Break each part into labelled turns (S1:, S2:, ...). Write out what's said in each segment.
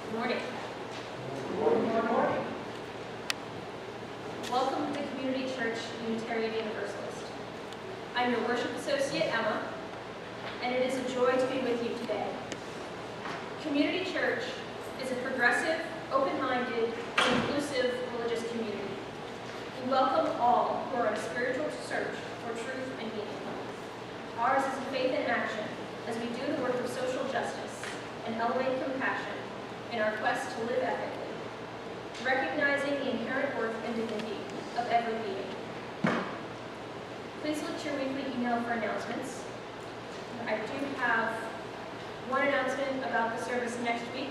S1: Good morning. Good morning. Welcome to Community Church Unitarian Universalist. I'm your worship associate, Emma, and it is a joy to be with you today. Community Church is a progressive, open-minded, inclusive religious community. We welcome all who are on a spiritual search for truth and meaning. Ours is a faith in action as we do the work of social justice and elevate compassion in our quest to live ethically, recognizing the inherent worth and dignity of every being. Please look to your weekly email for announcements. I do have one announcement about the service next week.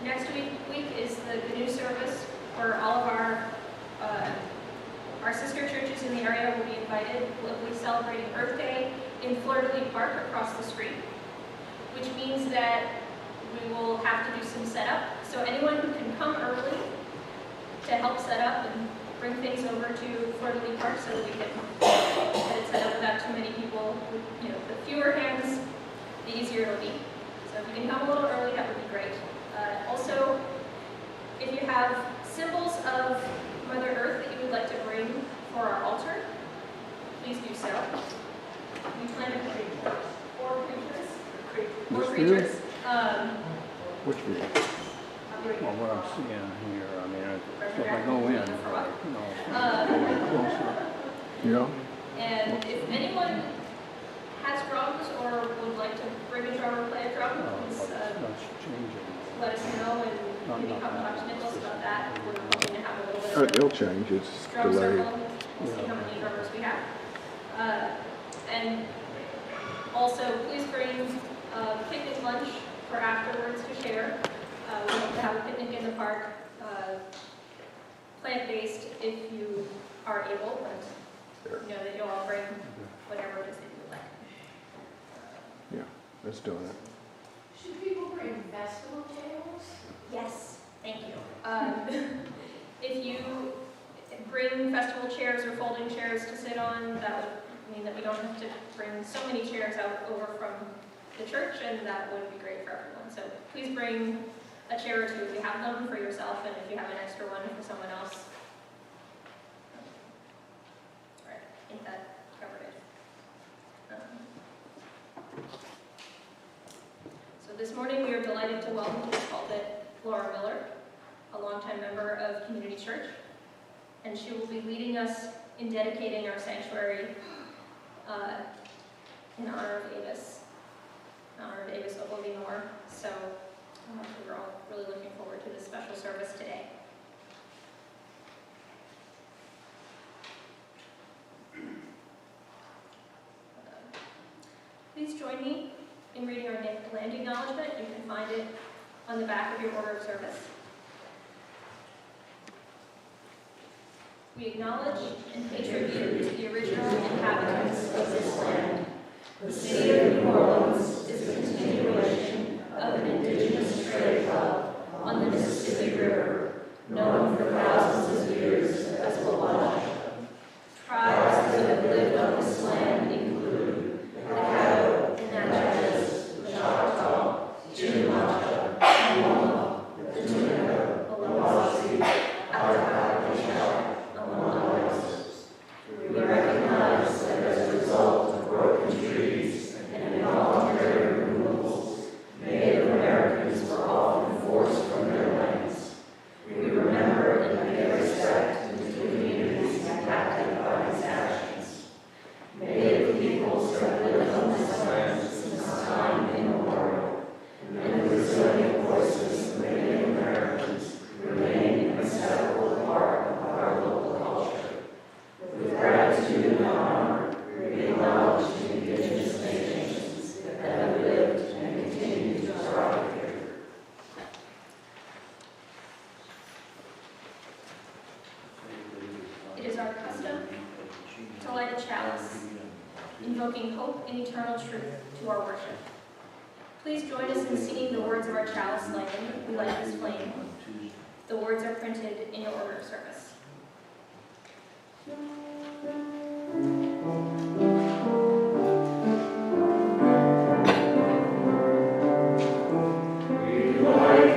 S1: Next week is the GNU service where all of our sister churches in the area will be invited. We'll be celebrating Earth Day in Fleur-de-Lis Park across the street, which means that we will have to do some setup. So anyone who can come early to help set up and bring things over to Fleur-de-Lis Park so that we can get it set up without too many people. The fewer hands, the easier it'll be. So if you can come a little early, that would be great. Also, if you have symbols of Mother Earth that you would like to bring for our altar, please do so. We plan to create four creatures.
S2: Which view? Well, what I'm seeing here, I mean, if I go in, closer. Yeah.
S1: And if anyone has drums or would like to bring a drum or play a drum, please let us know and maybe come talk to Nicholas about that. We're hoping to have a little bit of
S2: It'll change, it's
S1: drum
S2: delayed.
S1: circle. We'll see how many drummers we have. And also, please bring picnic lunch for afterwards to share. We hope to have a picnic in the park, plant-based if you are able, but know that you'll all bring whatever it is that you would like.
S2: Yeah, let's do it.
S3: Should people bring festival tables?
S1: Yes, thank you. If you bring festival chairs or folding chairs to sit on, that would mean that we don't have to bring so many chairs over from the church, and that would be great for everyone. So please bring a chair or two if you have them for yourself, and if you have an extra one for someone else. All right, I think that covered it. So this morning we are delighted to welcome to the pulpit Laura Miller, a longtime member of Community Church, and she will be leading us in dedicating our sanctuary in honor of Avis. In honor of Avis Obovinor. So we're all really looking forward to this special service today. Please join me in reading our land acknowledgement. You can find it on the back of your order of service. We acknowledge and pay tribute to the original inhabitants of this land. The city of New Orleans is a continuation of an indigenous trade route on the Mississippi River, known for thousands of years as Wabash. Tribes that have lived on this land include the Caddo, the Natchez, the Choctaw, Chitimacha, Mola, the Tunica, the Wawasee, Attack, and Shark, among others. We recognize that as a result of broken trees and involuntary removals, Native Americans were often forced from their lands. We remember and pay respect to the communities impacted by these actions. Native peoples have lived on this land since time immemorial, and the resilient voices of Native Americans remain an inseparable part of our local culture. With gratitude and honor, we acknowledge the indigenous nations that have lived and continue to thrive here. It is our custom to light a chalice, invoking hope and eternal truth to our worship. Please join us in singing the words of our chalice lighting. We light this flame. The words are printed in your order of service. We light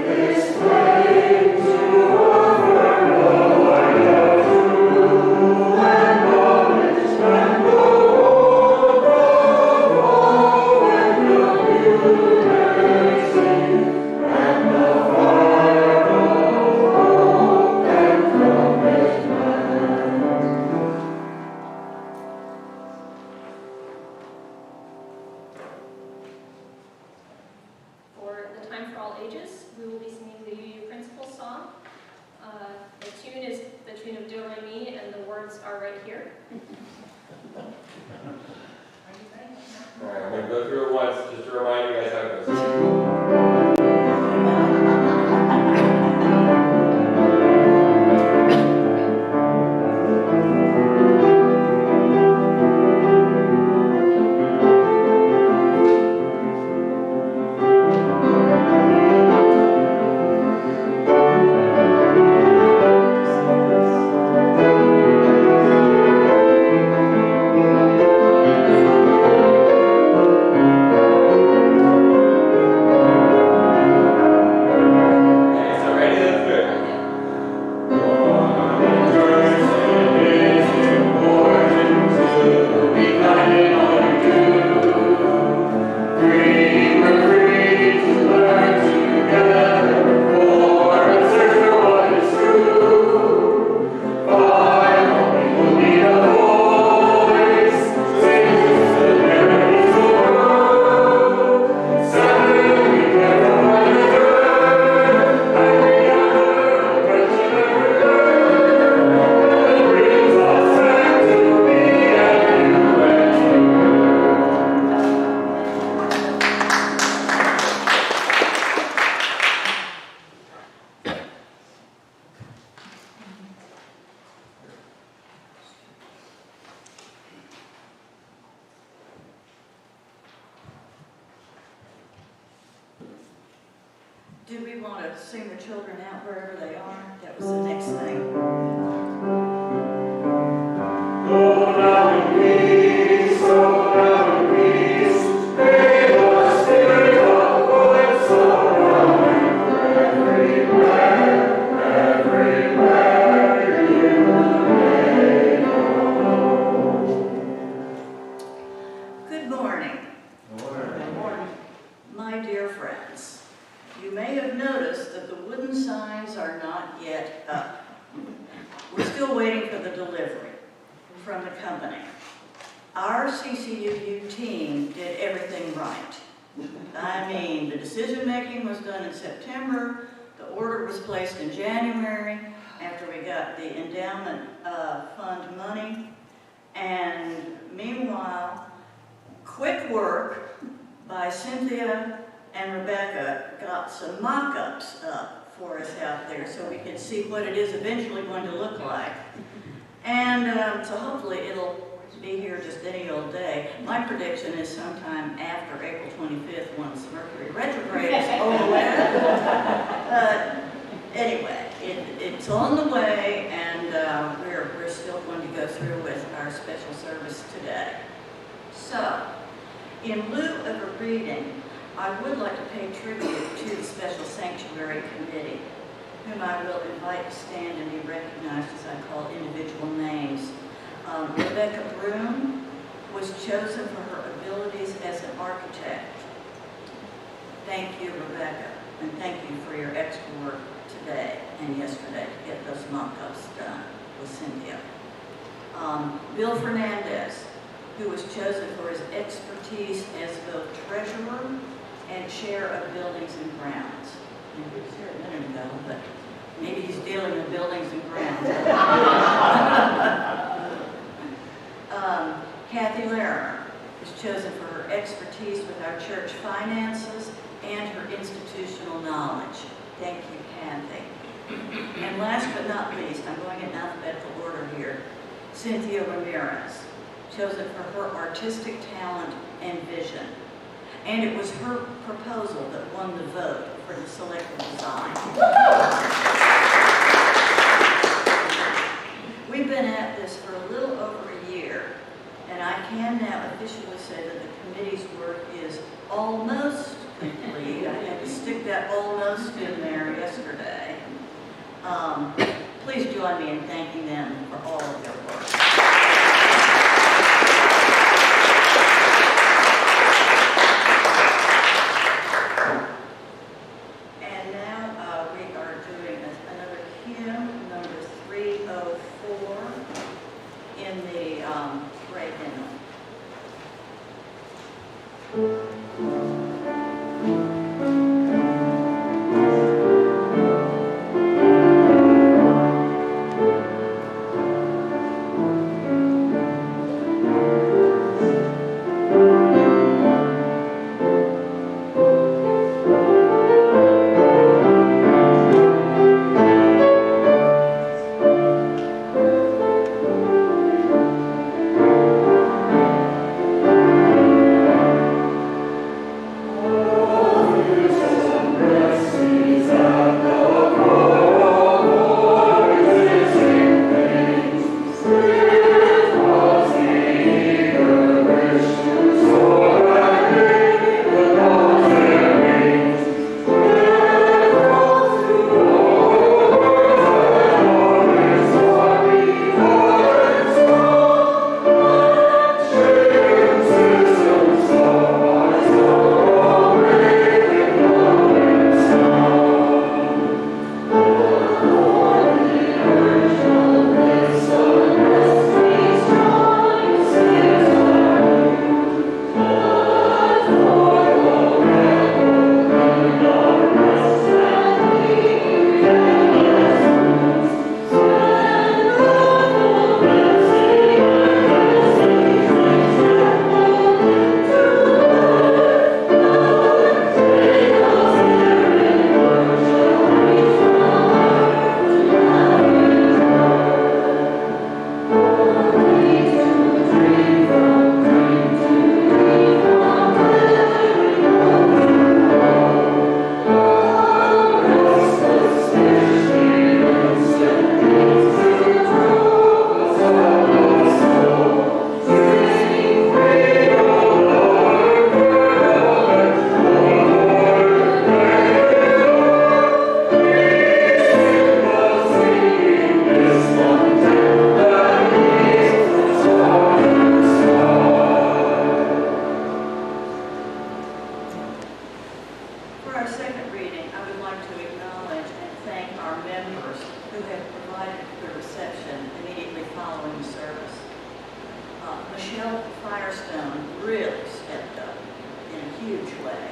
S1: Avis. We will be singing the UU Principal song. The tune is the tune of Do Re Mi, and the words are right here.
S4: All right, I'm going to go through it once just to remind you guys how it goes.
S5: Do we want to sing the children out wherever they are? That was the next thing.
S6: Go down in peace, go down in peace. May the spirit of poets surround everywhere, everywhere you may go.
S5: Good morning,
S6: Good morning.
S5: my dear friends. You may have noticed that the wooden signs are not yet up. We're still waiting for the delivery from the company. Our CCUU team did everything right. I mean, the decision-making was done in September, the order was placed in January after we got the endowment fund money, and meanwhile, quick work by Cynthia and Rebecca got some mock-ups up for us out there so we could see what it is eventually going to look like. And so hopefully it'll be here just any old day. My prediction is sometime after April 25th once Mercury retrograde is over with. But anyway, it's on the way, and we're still going to go through with our special service today. So, in lieu of a reading, I would like to pay tribute to the Special Sanctuary Committee, whom I will invite to stand and be recognized as I call individual names. Rebecca Broom was chosen for her abilities as an architect. Thank you, Rebecca, and thank you for your extra work today and yesterday to get those mock-ups done with Cynthia. Bill Fernandez, who was chosen for his expertise as both treasurer and chair of buildings and grounds. He was here a minute ago, but maybe he's dealing with buildings and grounds. Kathy Larimer was chosen for her expertise with our church finances and her institutional knowledge. Thank you, Kathy. And last but not least, I'm going in alphabetical order here, Cynthia Ramirez, chosen for her artistic talent and vision. And it was her proposal that won the vote for the selected design. We've been at this for a little over a year, and I can now officially say that the committee's work is almost complete. I had to stick that almost in there yesterday. Please join me in thanking them for all of their work. And now we are doing another hymn, number 304, in the great hymn. members who have provided the reception immediately following the service. Michelle Firestone really stepped up in a huge way.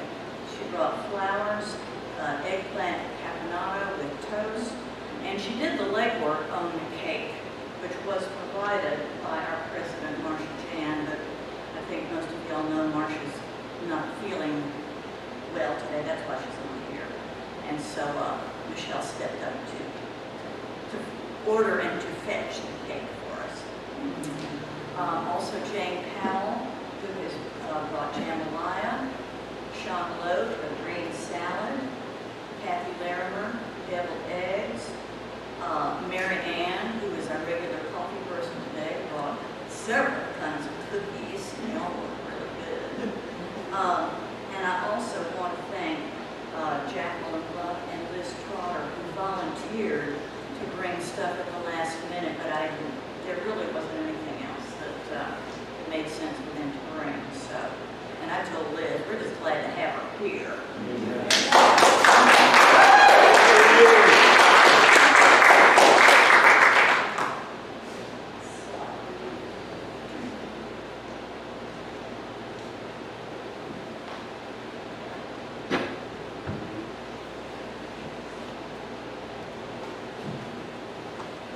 S5: She brought flowers, eggplant caponata with toast, and she did the legwork on the cake, which was provided by our president, Marcia Jan, but I think most of y'all know Marcia's not feeling well today, that's why she's not here. And so Michelle stepped up to order and to fetch the cake for us. Also Jane Powell, who has brought jambalaya, Sean Lowe, a green salad, Kathy Larimer, deviled eggs, Mary Ann, who is our regular coffee person today, brought several kinds of cookies, and they all look really good. And I also want to thank Jacqueline Buck and Liz Trotter, who volunteered to bring stuff at the last minute, but there really wasn't anything else that made sense for them to bring. So, and I told Liz, we're just glad to have her here.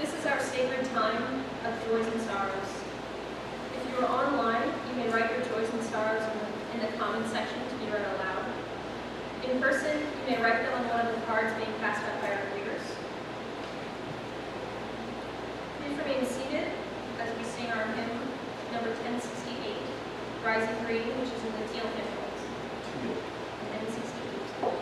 S1: This is our sacred time of joys and sorrows. If you are online, you may write your joys and sorrows in the comment section to be read aloud. In person, you may write them on one of the cards being passed out by our readers. Please remain seated as we sing our hymn, number 1068, Rising Green, which is in the teal hymn. 1068.
S6: Oh,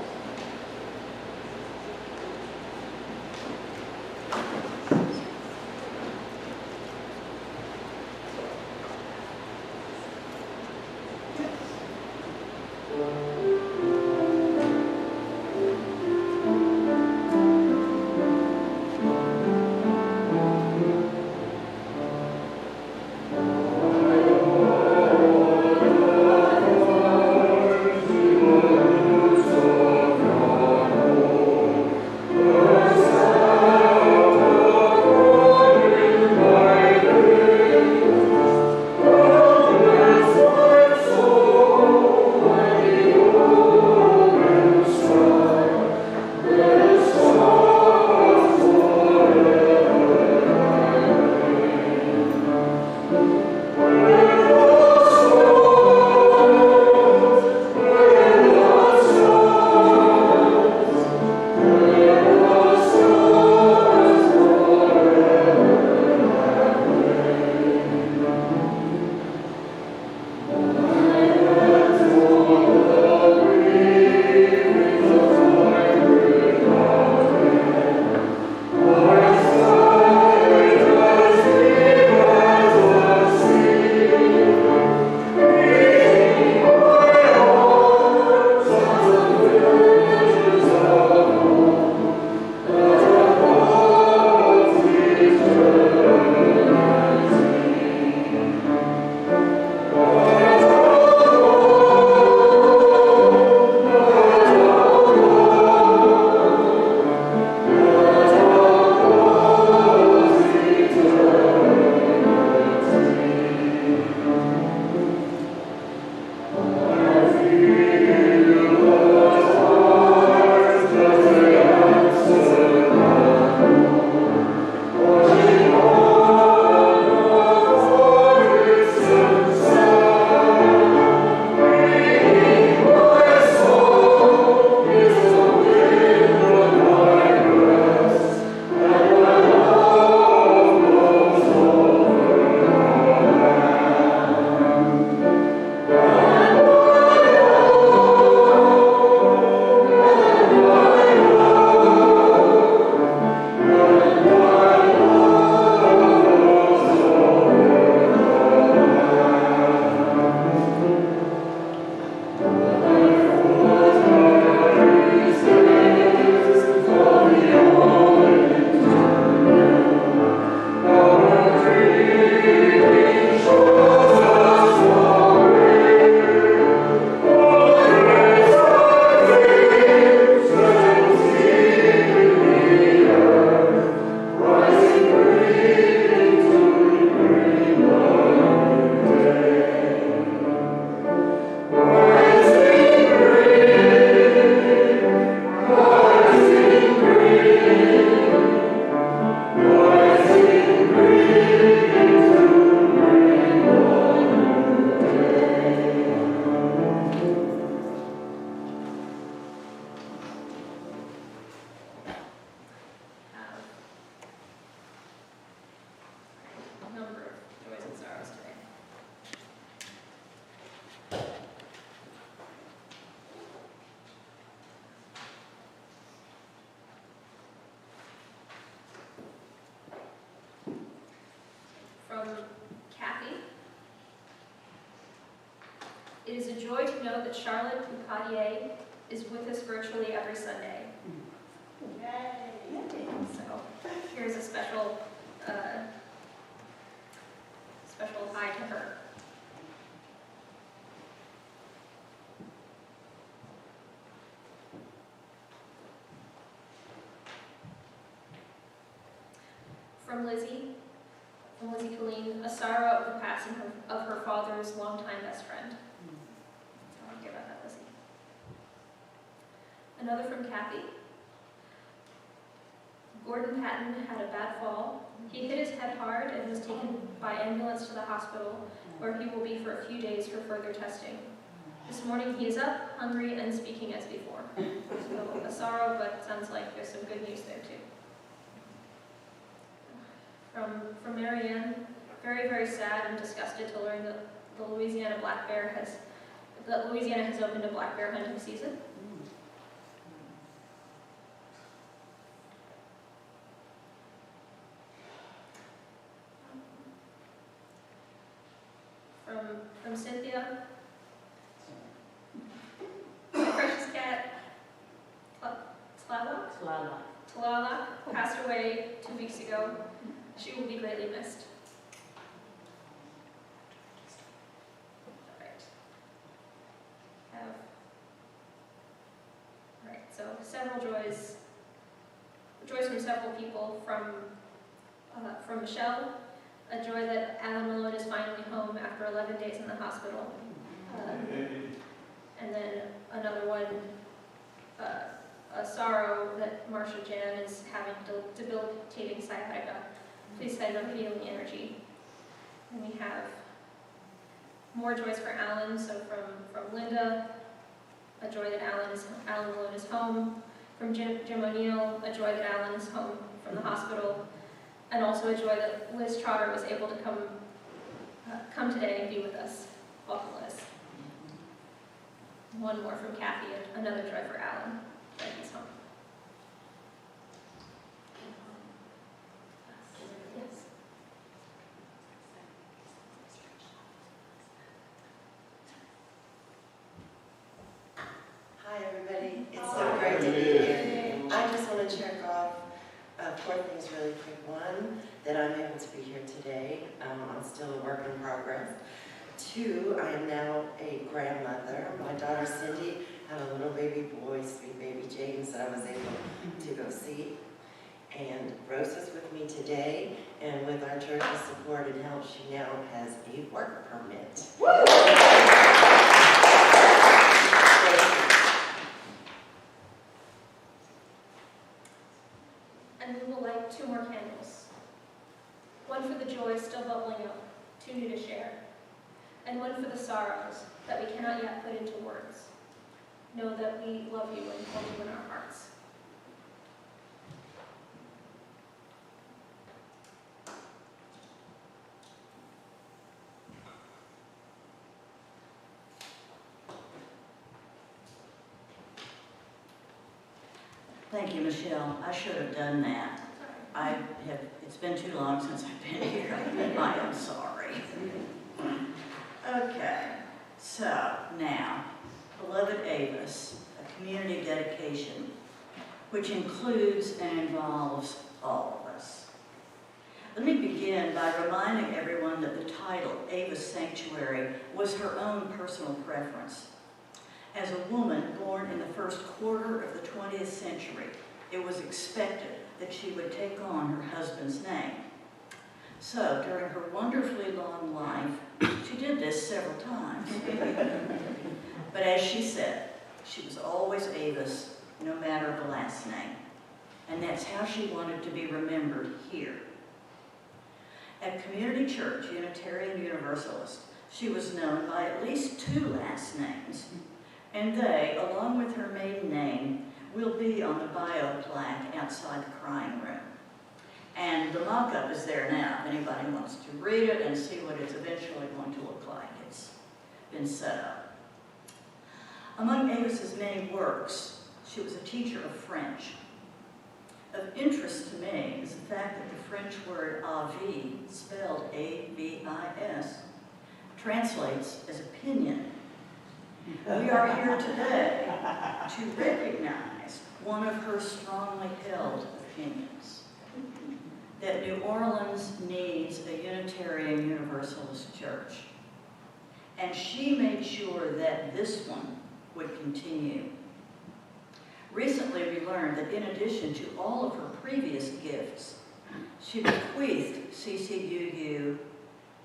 S1: It is a joy to know that Charlotte Boucadier is with us virtually every Sunday. So here's a special hi to her. From Lizzie Colleen, a sorrow of the passing of her father's longtime best friend. So I'll give out that, Lizzie. Another from Kathy. Gordon Patton had a bad fall. He hit his head hard and was taken by ambulance to the hospital, where he will be for a few days for further testing. This morning he is up, hungry, and speaking as before. So a sorrow, but sounds like there's some good news there too. From Marianne, very, very sad and disgusted to learn that Louisiana has opened a black bear hunting season. From Cynthia, my precious cat, Talala, passed away 2 weeks ago. She will be greatly missed. All right, so several joys from several people. From Michelle, a joy that Alan Malone is finally home after 11 days in the hospital. And then another one, a sorrow that Marsha Jan is having debilitating sciatica. Please send them healing energy. And we have more joys for Alan. So from Linda, a joy that Alan Malone is home. From Jim O'Neill, a joy that Alan is home from the hospital. And also a joy that Liz Trotter was able to come today and be with us. Welcome, Liz. One more from Kathy, another joy for Alan, that he's home. Yes.
S7: Hi, everybody. It's so great to be here. I just want to check off 4 things really quick. One, that I'm able to be here today. I'm still a work in progress. 2, I am now a grandmother. My daughter Cindy had a little baby boy, sweet baby James, that I was able to go see. And Rose is with me today, and with our church's support and help, she now has a work permit.
S1: And we will light 2 more candles. One for the joy still bubbling up, too new to share. And one for the sorrows that we cannot yet put into words. Know that we love you and hold you in our hearts.
S5: Thank you, Michelle. I should have done that. It's been too long since I've been here. I am sorry. Okay, so now, beloved Avis, a community dedication, which includes and involves all of us. Let me begin by reminding everyone that the title, Avis Sanctuary, was her own personal preference. As a woman born in the first quarter of the 20th century, it was expected that she would take on her husband's name. So, during her wonderfully long life, she did this several times. But as she said, she was always Avis, no matter the last name. And that's how she wanted to be remembered here. At Community Church, Unitarian Universalist, she was known by at least 2 last names. And they, along with her maiden name, will be on the bio plaque outside the crying room. And the mock-up is there now, if anybody wants to read it and see what it's eventually going to look like. It's been set up. Among Avis's many works, she was a teacher of French. Of interest to me is the fact that the French word Avis, spelled A-V-I-S, translates as opinion. We are here today to recognize one of her strongly held opinions, that New Orleans needs a Unitarian Universalist church. And she made sure that this one would continue. Recently, we learned that in addition to all of her previous gifts, she bequeathed CCUU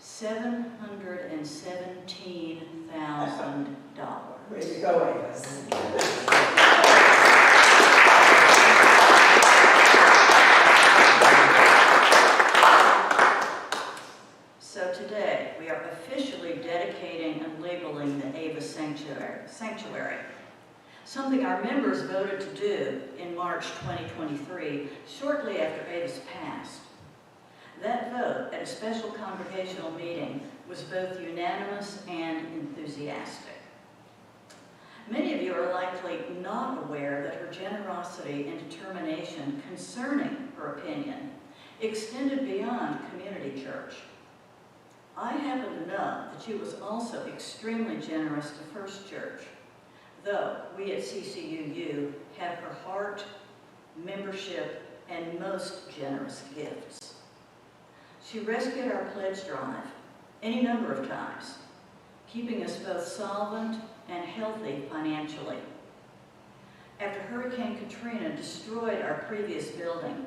S5: $717,000.
S6: Way to go, Avis.
S5: So today, we are officially dedicating and labeling the Avis Sanctuary, something our members voted to do in March 2023, shortly after Avis passed. That vote at a special congregational meeting was both unanimous and enthusiastic. Many of you are likely not aware that her generosity and determination concerning her opinion extended beyond community church. I happen to know that she was also extremely generous to First Church, though we at CCUU have her heart, membership, and most generous gifts. She rescued our pledge drive any number of times, keeping us both solvent and healthy financially. After Hurricane Katrina destroyed our previous building,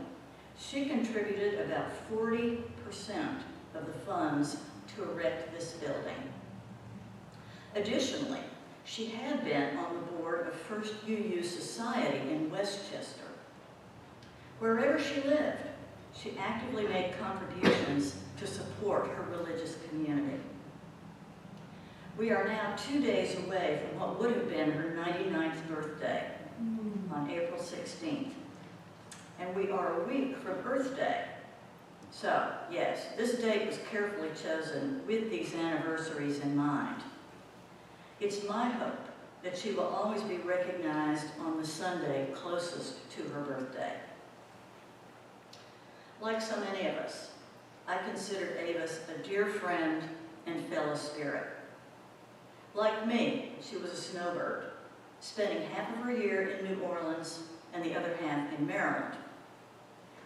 S5: she contributed about 40% of the funds to erect this building. Additionally, she had been on the board of First UU Society in Westchester. Wherever she lived, she actively made contributions to support her religious community. We are now 2 days away from what would have been her 99th birthday on April 16th. And we are a week from Earth Day. So, yes, this date was carefully chosen with these anniversaries in mind. It's my hope that she will always be recognized on the Sunday closest to her birthday. Like so many of us, I consider Avis a dear friend and fellow spirit. Like me, she was a snowbird, spending half of her year in New Orleans and the other half in Maryland.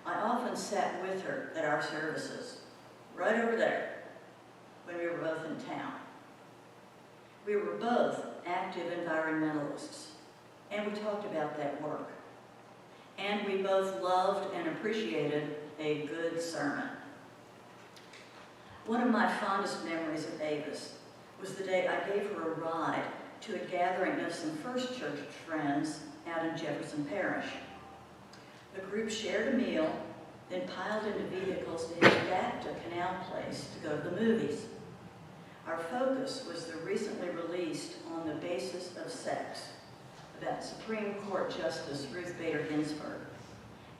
S5: I often sat with her at our services, right over there, when we were both in town. We were both active environmentalists, and we talked about that work. And we both loved and appreciated a good sermon. One of my fondest memories of Avis was the day I gave her a ride to a gathering of some First Church friends out in Jefferson Parish. The group shared a meal, then piled into vehicles to head back to Canal Place to go to the movies. Our focus was the recently released On the Basis of Sex about Supreme Court Justice Ruth Bader Ginsburg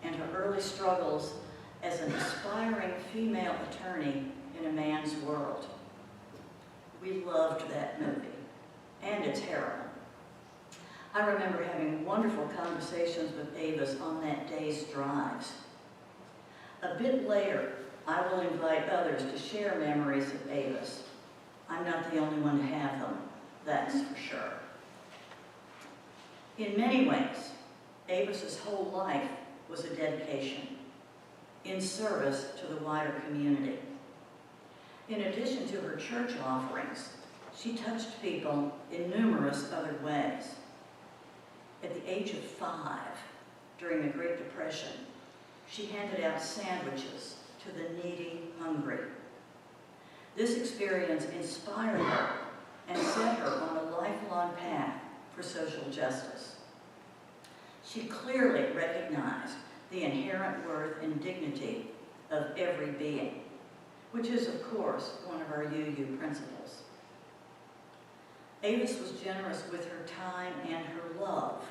S5: and her early struggles as an aspiring female attorney in a man's world. We loved that movie and its heroine. I remember having wonderful conversations with Avis on that day's drives. A bit later, I will invite others to share memories of Avis. I'm not the only one to have them, that's for sure. In many ways, Avis's whole life was a dedication in service to the wider community. In addition to her church offerings, she touched people in numerous other ways. At the age of 5, during the Great Depression, she handed out sandwiches to the needy, hungry. This experience inspired her and set her on a lifelong path for social justice. She clearly recognized the inherent worth and dignity of every being, which is, of course, one of our UU principles. Avis was generous with her time and her love,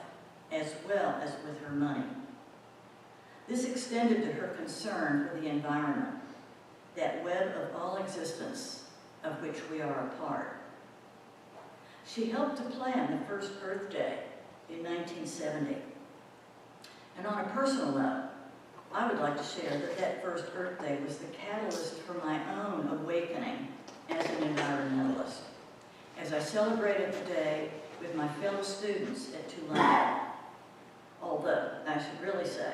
S5: as well as with her money. This extended to her concern for the environment, that web of all existence of which we are a part. She helped to plan the first Earth Day in 1970. And on a personal note, I would like to share that that first Earth Day was the catalyst for my own awakening as an environmentalist. As I celebrated the day with my fellow students at Tulane. Although, I should really say,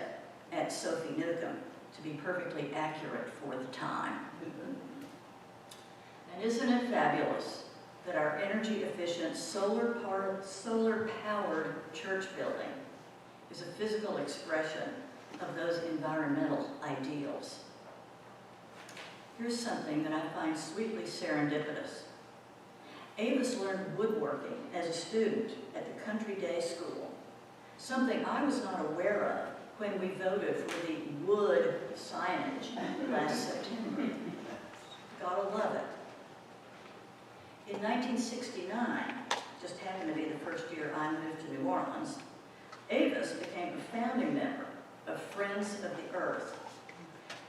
S5: at Sophie Newcomb, to be perfectly accurate for the time. And isn't it fabulous that our energy-efficient, solar-powered church building is a physical expression of those environmental ideals? Here's something that I find sweetly serendipitous. Avis learned woodworking as a student at the Country Day School, something I was not aware of when we voted for the wood signage last September. Gotta love it. In 1969, just happened to be the first year I moved to New Orleans, Avis became a founding member of Friends of the Earth,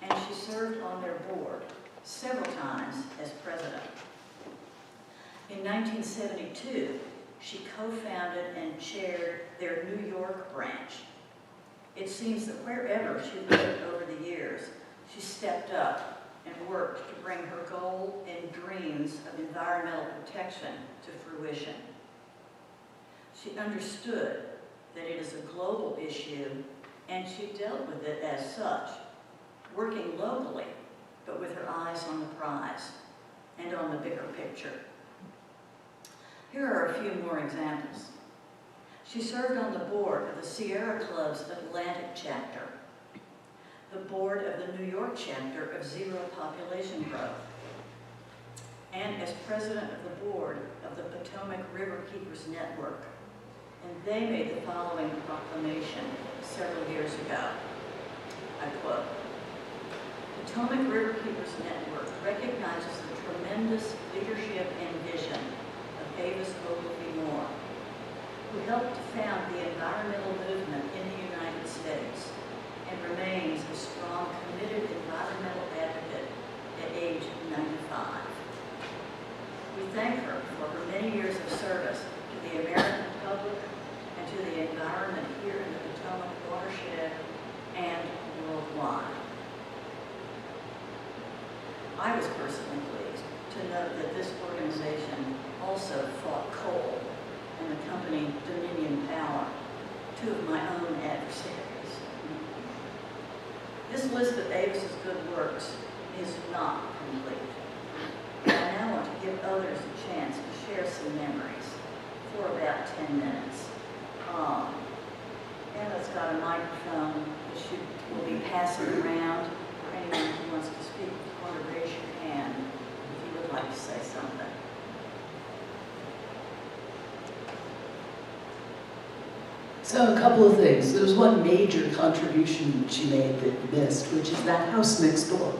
S5: and she served on their board several times as president. In 1972, she co-founded and chaired their New York branch. It seems that wherever she lived over the years, she stepped up and worked to bring her goal and dreams of environmental protection to fruition. She understood that it is a global issue, and she dealt with it as such, working locally, but with her eyes on the prize and on the bigger picture. Here are a few more examples. She served on the board of the Sierra Club's Atlantic chapter, the board of the New York chapter of Zero Population Growth, and as president of the board of the Potomac River Keepers Network. And they made the following proclamation several years ago. I quote, "Potomac River Keepers Network recognizes the tremendous leadership and vision of Avis Ogilvy Moore, who helped to found the environmental movement in the United States and remains a strong, committed environmental advocate at age 95. We thank her for her many years of service to the American public and to the environment here in the Potomac watershed and worldwide." I was personally pleased to note that this organization also fought coal and the company Dominion Power, two of my own adversaries. This list of Avis's good works is not complete. I now want to give others a chance to share some memories for about 10 minutes. Anna's got a microphone that she will be passing around for anyone who wants to speak. If you want to raise your hand if you would like to say something.
S8: So a couple of things. There was one major contribution she made that you missed, which is that house next door.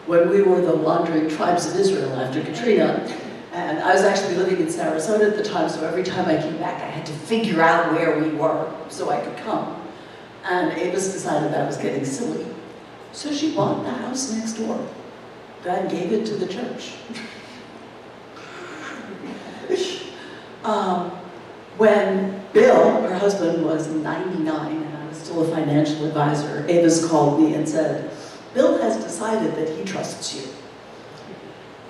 S8: When we were the wandering tribes of Israel after Katrina, and I was actually living in Sarasota at the time, so every time I came back I had to figure out where we were so I could come. And Avis decided that was getting silly. So she bought the house next door and gave it to the church. When Bill, her husband, was 99 and I was still a financial advisor, Avis called me and said, "Bill has decided that he trusts you."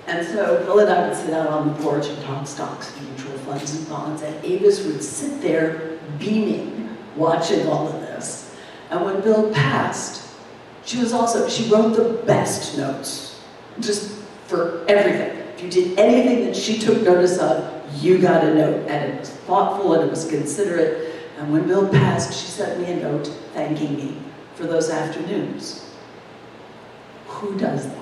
S8: And so Bill and I would sit out on the porch and talk stocks, mutual funds, and bonds, and Avis would sit there beaming, watching all of this. And when Bill passed, she wrote the best notes, just for everything. If you did anything that she took notice of, you got a note, and it was thoughtful and it was considerate. And when Bill passed, she sent me a note thanking me for those afternoons. Who does that?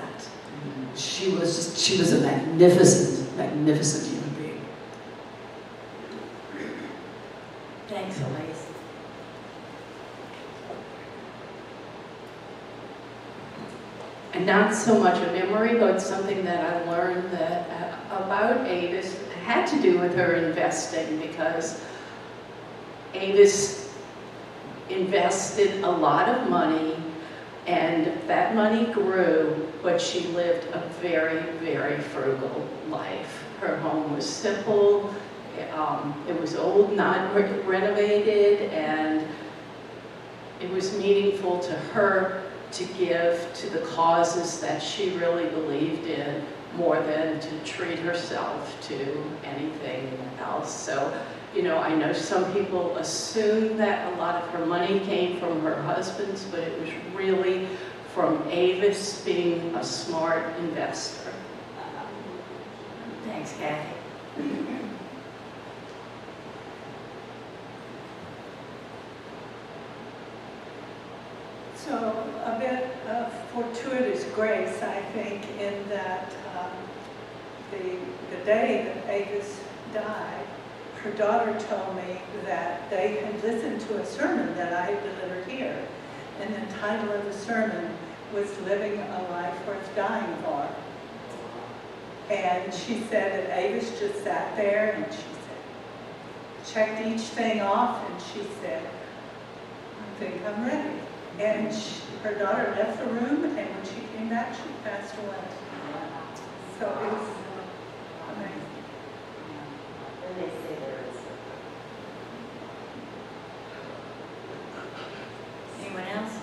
S8: She was a magnificent, magnificent human being.
S5: Thanks, Elise.
S9: And not so much a memory, but something that I learned about Avis had to do with her investing, because Avis invested a lot of money, and that money grew, but she lived a very, very frugal life. Her home was simple, it was old, not renovated, and it was meaningful to her to give to the causes that she really believed in, more than to treat herself to anything else. So you know, I know some people assume that a lot of her money came from her husband's, but it was really from Avis being a smart investor.
S5: Thanks, Kathy.
S10: So a bit of fortuitous grace, I think, in that the day that Avis died, her daughter told me that they had listened to a sermon that I had delivered here. And the title of the sermon was Living a Life Worth Dying For. And she said that Avis just sat there and she said, checked each thing off, and she said, I think I'm ready. And her daughter left the room, and when she came back, she passed away. So it was amazing.
S7: And they say there is.
S5: Anyone else?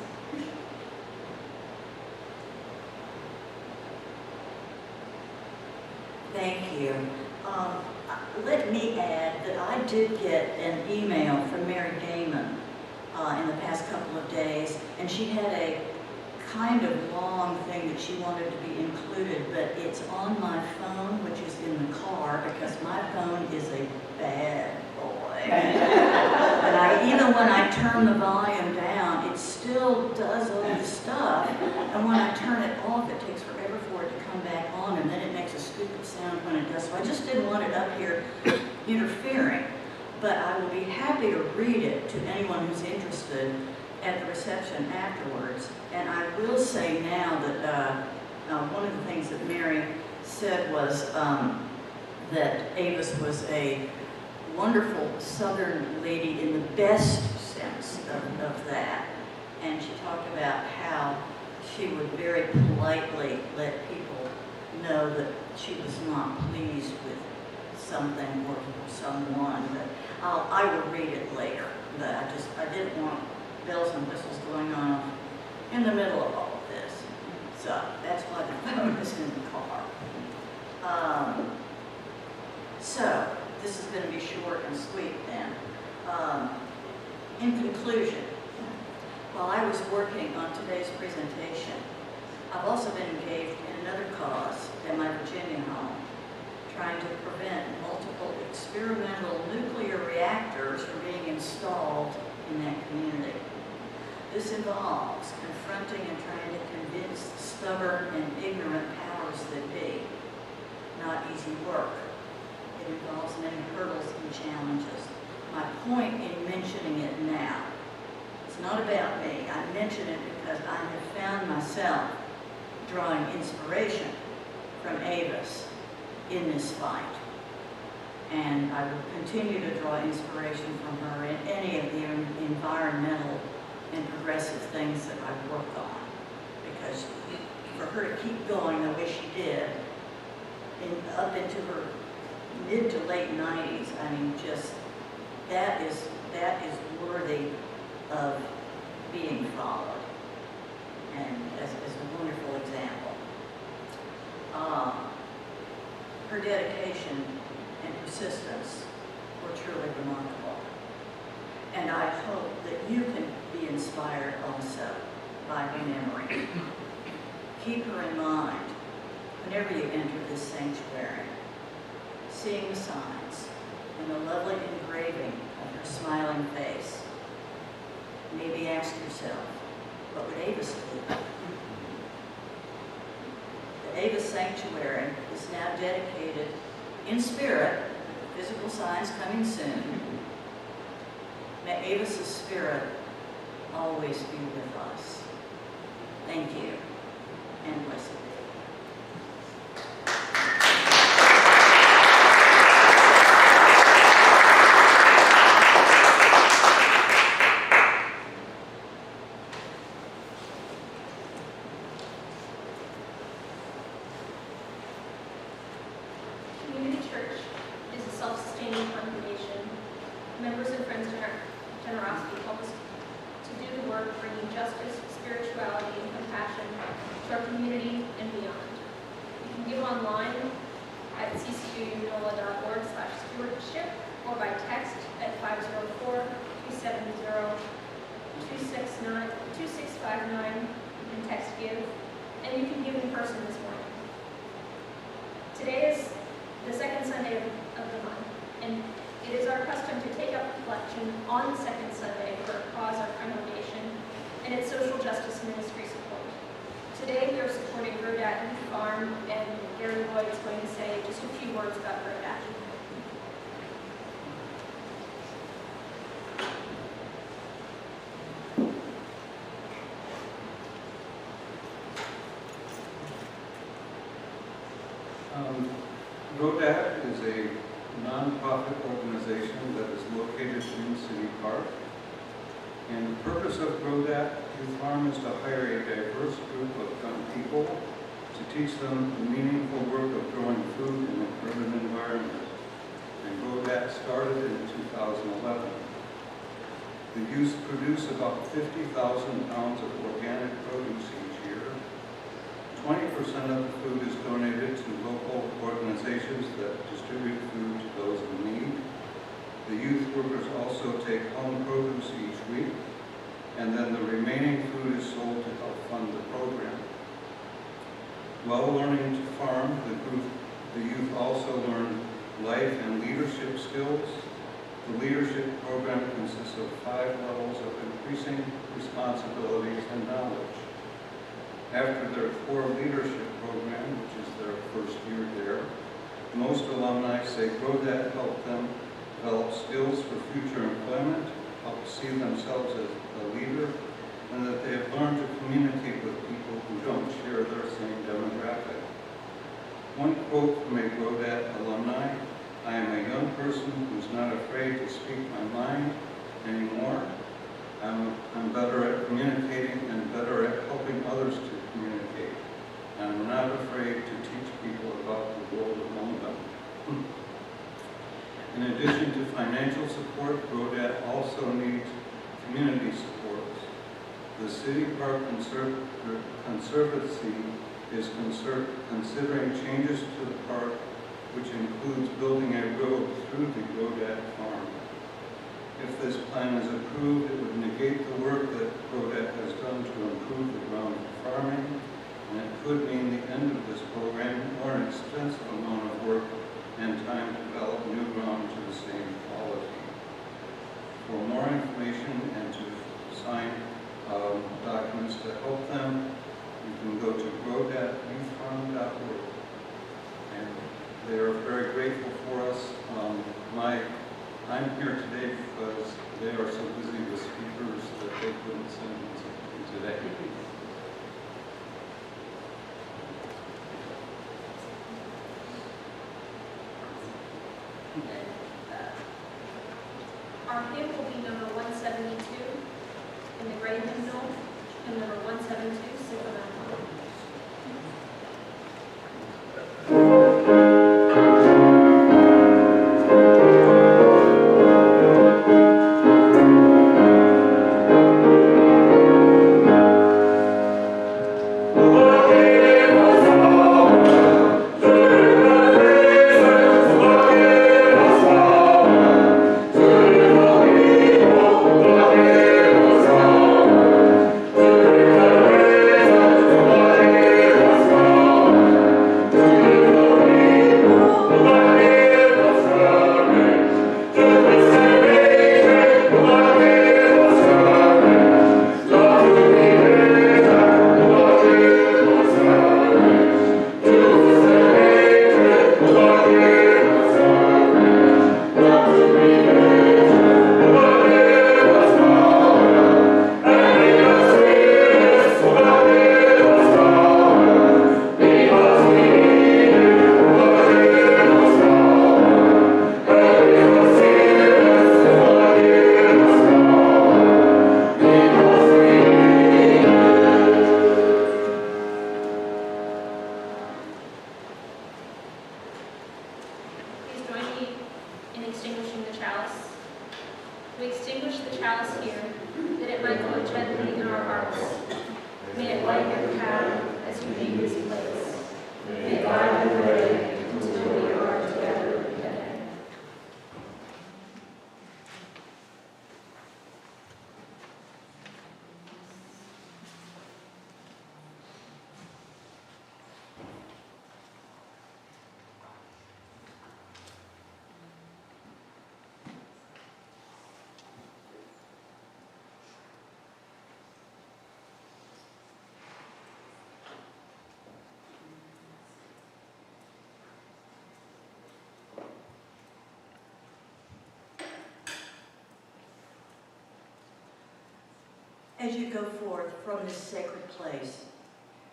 S5: Thank you. Let me add that I did get an email from Mary Damon in the past couple of days, and she had a kind of long thing that she wanted to be included, but it's on my phone, which is in the car, because my phone is a bad boy. And even when I turn the volume down, it still does all the stuff, and when I turn it off, it takes forever for it to come back on, and then it makes a stupid sound when it does. So I just didn't want it up here interfering. But I will be happy to read it to anyone who's interested at the reception afterwards. And I will say now that one of the things that Mary said was that Avis was a wonderful Southern lady in the best sense of that. And she talked about how she would very politely let people know that she was not pleased with something or someone. But I will read it later. But I didn't want bells and whistles going on in the middle of all of this. So that's why the phone is in the car. So this is going to be short and sweet then. In conclusion, while I was working on today's presentation, I've also been engaged in another cause at my Virginia home, trying to prevent multiple experimental nuclear reactors from being installed in that community. This involves confronting and trying to convince the stubborn and ignorant powers that be. Not easy work. It involves many hurdles and challenges. My point in mentioning it now, it's not about me. I mention it because I have found myself drawing inspiration from Avis in this fight. And I will continue to draw inspiration from her in any of the environmental and progressive things that I've worked on. Because for her to keep going the way she did, up into her mid to late 90s, I mean, just, that is worthy of being followed. And as a wonderful example. Her dedication and persistence were truly remarkable. And I hope that you can be inspired also by her memory. Keep her in mind whenever you enter this sanctuary, seeing the signs and the lovely engraving of her smiling face. Maybe ask yourself, what would Avis do? The Avis Sanctuary is now dedicated in spirit, physical signs coming soon. May Avis's spirit always be with us. Thank you, and blessed be.
S1: Community Church is a self-sustaining congregation. Members and friends' generosity help us to do the work bringing justice, spirituality, and compassion to our community and beyond. You can give online at ccuunola.org/stewardship or by text at 504-270-2659 and text GIVE, and you can give in person this morning. Today is the second Sunday of the month, and it is our custom to take up collection on the second Sunday for a cause our congregation and its social justice ministry support. Today we are supporting Grodat Youth Farm, and Gary Lloyd is going to say just a few words about Grodat.
S2: GoDad is a non-profit organization that is located in City Park. And the purpose of GoDad Youth Farm is to hire a diverse group of young people to teach them the meaningful work of growing food in an urban environment. And GoDad started in 2011. The youth produce about 50,000 pounds of organic produce each year. 20% of the food is donated to local organizations that distribute food to those in need. The youth workers also take home produce each week, and then the remaining food is sold to help fund the program. While learning to farm, the youth also learn life and leadership skills. The leadership program consists of 5 levels of increasing responsibilities and knowledge. After their core leadership program, which is their first year there, most alumni say GoDad helped them develop skills for future employment, help see themselves as a leader, and that they have learned to communicate with people who don't share their same demographic. One quote from a GoDad alumni: "I am a young person who's not afraid to speak my mind anymore. I'm better at communicating and better at helping others to communicate. I'm not afraid to teach people about the world among them." In addition to financial support, GoDad also needs community support. The City Park Conservancy is considering changes to the park, which includes building a road through the GoDad farm. If this plan is approved, it would negate the work that GoDad has done to improve the ground for farming, and it could mean the end of this program or an extensive amount of work and time to develop new ground to the same quality. For more information and to sign documents to help them, you can go to grodadyouthfarm.org. And they are very grateful for us. I'm here today because they are so busy with speakers that they couldn't send me something today.
S1: Our hymn will be number 172 in the gray hymnal, and number 172, Symphonatic.
S5: As you go forth from this sacred place,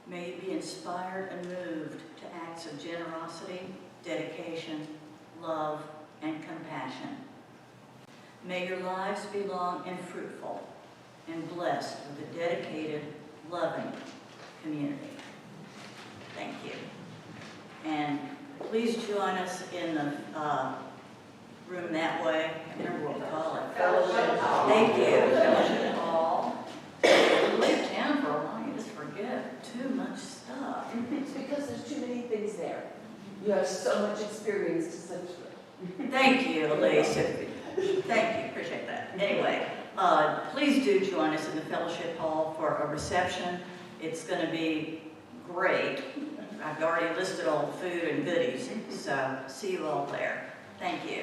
S5: may you be inspired and moved to acts of generosity, dedication, love, and compassion. May your lives be long and fruitful and blessed with a dedicated, loving community. Thank you. And please join us in the room that way. I can't remember what we call it.
S3: Fellowship Hall.
S5: Thank you. Fellowship Hall. You live down for a while, you just forget too much stuff.
S3: It's because there's too many things there. You have so much experience to sift through.
S5: Thank you, Elise. Thank you, appreciate that. Anyway, please do join us in the Fellowship Hall for a reception. It's going to be great. I've already listed all the food and goodies, so see you all there. Thank you.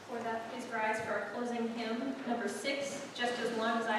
S1: For that, please rise for our closing hymn, number 6, Just as Long as I